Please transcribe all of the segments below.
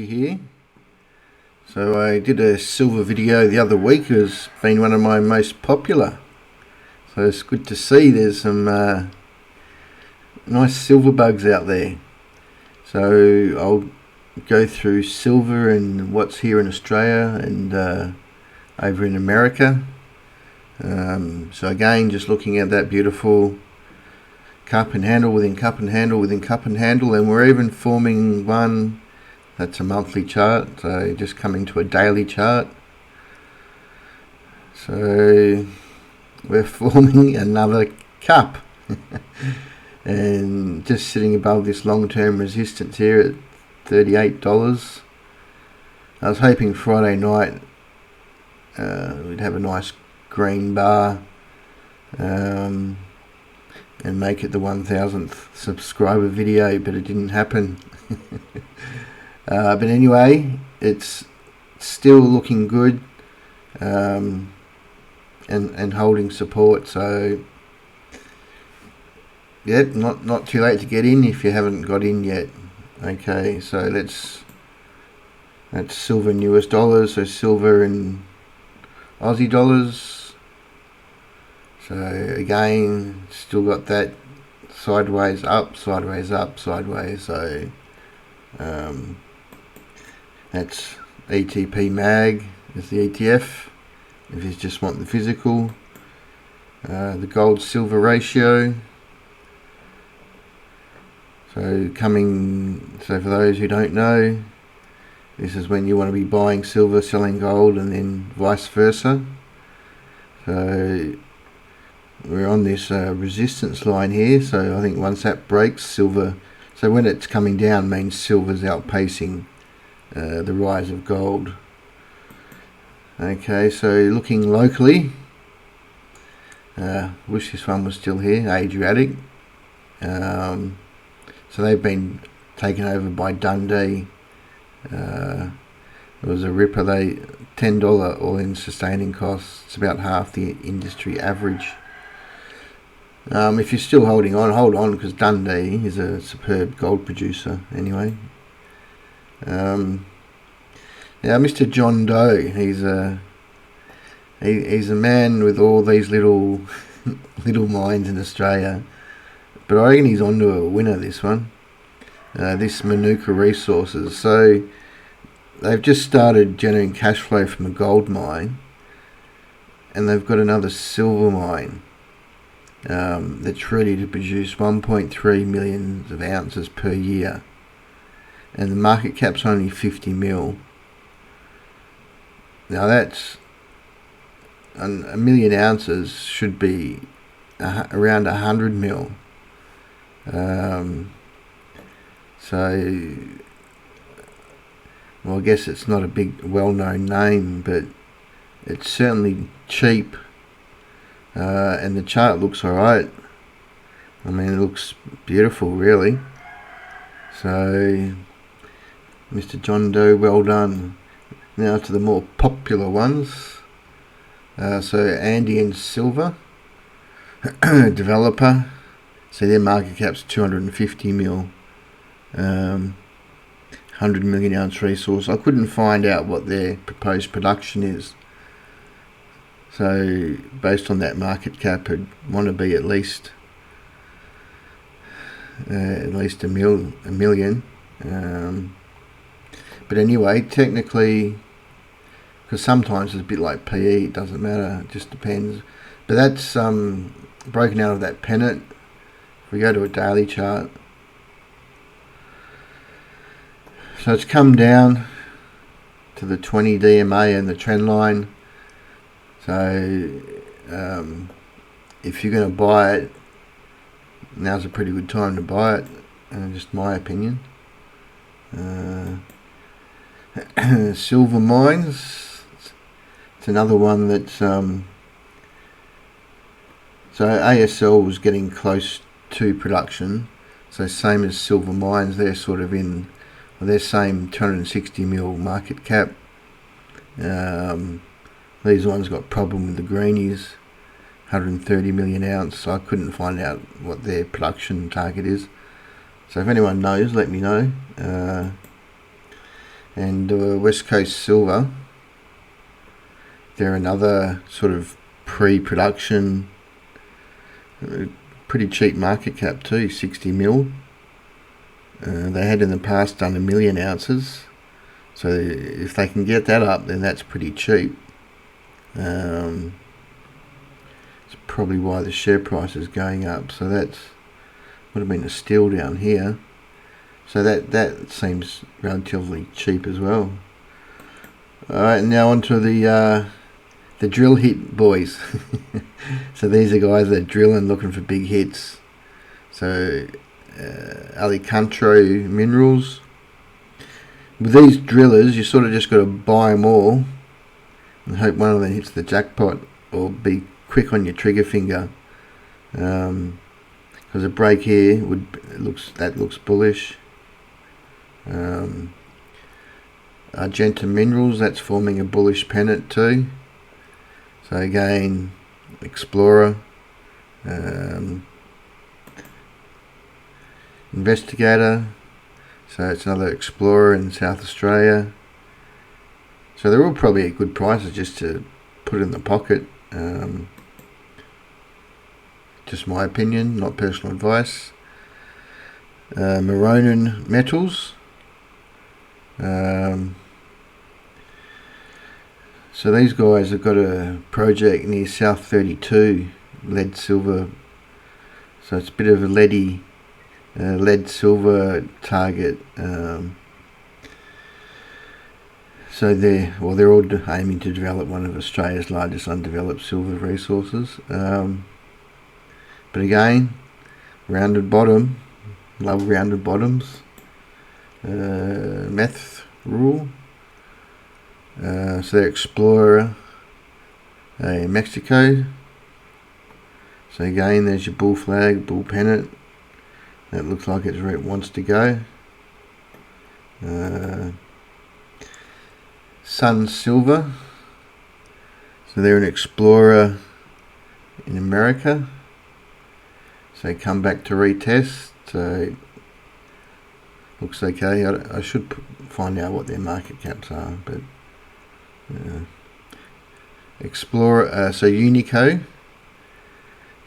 Here. So I did a silver video the other week. It's been one of my most popular. So it's good to see there's some nice silver bugs out there. So I'll go through silver and what's here in Australia and over in America. So again, just looking at that beautiful cup and handle within cup and handle within cup and handle, and we're even forming one that's a monthly chart, so just coming to a daily chart. So we're forming another cup and just sitting above this long-term resistance here at $38. I was hoping Friday night we'd have a nice green bar and make it the 1000th subscriber video, but it didn't happen. But anyway, it's still looking good and holding support. So yeah, not too late to get in if you haven't got in yet. Okay, so that's silver in US dollars, so silver in Aussie dollars. So again, still got that sideways up, sideways up, sideways. So that's ETP mag is the ETF if you just want the physical. The gold silver ratio. So for those who don't know, this is when you want to be buying silver, selling gold, and then vice versa. So we're on this resistance line here, so I think once that breaks, silver, so when it's coming down means silver's outpacing the rise of gold. Okay, so looking locally, wish this one was still here, Adriatic. So they've been taken over by Dundee. It was a ripper. They $10 all-in sustaining costs. It's about half the industry average. If you're still holding on, hold on, because Dundee is a superb gold producer anyway. Now Mr. John Doe, he's a man with all these little mines in Australia, but I reckon he's onto a winner, this one. This Manuka Resources. So they've just started generating cash flow from a gold mine, and they've got another silver mine that's ready to produce 1.3 million of ounces per year, and the market cap's only 50 mil. Now that's a million ounces should be around 100 mil. So, well, I guess it's not a big well-known name, but it's certainly cheap, and the chart looks alright. I mean, it looks beautiful, really. So Mr. John Doe, well done. Now to the more popular ones. So Andean Silver developer. So their market cap's 250 mil. 100 million ounce resource. I couldn't find out what their proposed production is. So based on that market cap, it'd want to be at least a million. But anyway, technically, because sometimes it's a bit like PE, it doesn't matter, it just depends. But that's broken out of that pennant. If we go to a daily chart, so it's come down to the 20 DMA and the trend line. So if you're going to buy it, now's a pretty good time to buy it, just my opinion. Silver mines, it's another one that's so ASL was getting close to production, so same as silver mines, they're sort of in their same 260 mil market cap. These ones got problem with the greenies, 130 million ounce. So I couldn't find out what their production target is. So if anyone knows, let me know. and West Coast Silver. They're another sort of pre-production, pretty cheap market cap too, 60 mil. They had in the past done 1 million ounces, so if they can get that up, then that's pretty cheap. It's probably why the share price is going up. So that's would have been a steal down here. So that seems relatively cheap as well. All right, now onto the drill hit boys. So these are guys that are drilling, looking for big hits. So Alicantro Minerals. With these drillers, you sort of just got to buy them all and hope one of them hits the jackpot, or be quick on your trigger finger. Because a break here looks bullish. Argenta Minerals, that's forming a bullish pennant too. So again, Explorer, Investigator, so it's another Explorer in South Australia. So they're all probably at good prices just to put in the pocket. Just my opinion, not personal advice. Maronan Metals. So these guys have got a project near South 32, lead silver. So it's a bit of a leady lead silver target. So they're all aiming to develop one of Australia's largest undeveloped silver resources. But again, rounded bottom, love rounded bottoms. Meth rule. So they're Explorer in Mexico. So again, there's your bull flag, bull pennant. That looks like it's where it wants to go. Sun Silver. So they're an Explorer in America. So come back to retest. So looks okay. I should find out what their market caps are, but Explorer. So Unico.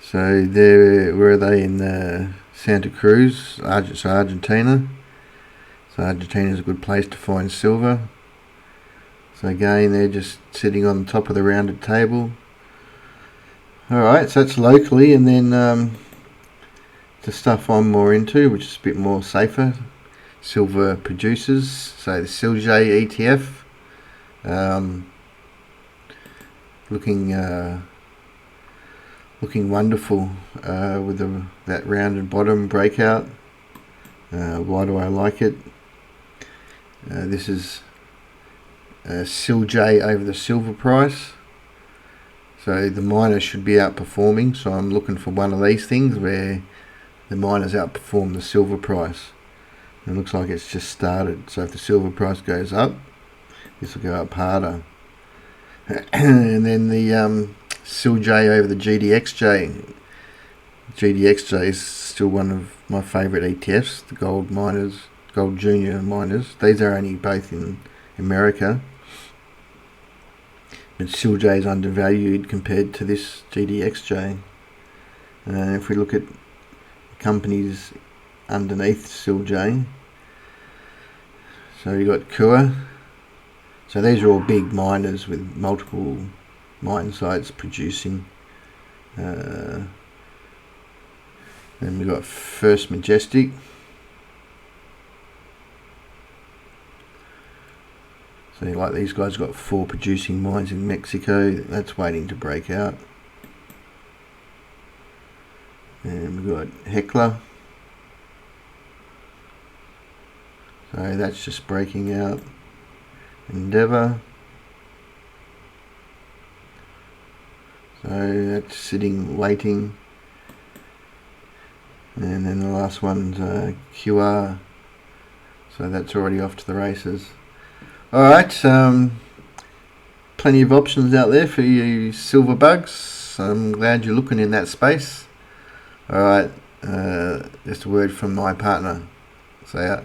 So where are they in Santa Cruz, Argentina? So Argentina is a good place to find silver. So again, they're just sitting on the top of the rounded table. Alright, so that's locally, and then the stuff I'm more into, which is a bit more safer, silver producers. So the SilJ ETF, looking wonderful with that rounded bottom breakout. Why do I like it? This is SilJ over the silver price. So the miners should be outperforming. So I'm looking for one of these things where the miners outperform the silver price. It looks like it's just started. So if the silver price goes up, this will go up harder. And then the SilJ over the GDXJ. GDXJ is still one of my favourite ETFs, the gold miners, gold junior miners. These are only both in America. But SilJ is undervalued compared to this GDXJ. If we look at companies underneath SilJ, so you got Kua. So these are all big miners with multiple mine sites producing. Then we've got First Majestic. So like these guys got 4 producing mines in Mexico. That's waiting to break out. And we've got Hecla. So that's just breaking out. Endeavour. So that's sitting, waiting. And then the last one's QR. So that's already off to the races. Alright, plenty of options out there for you silver bugs. I'm glad you're looking in that space. Alright, just a word from my partner. Say out.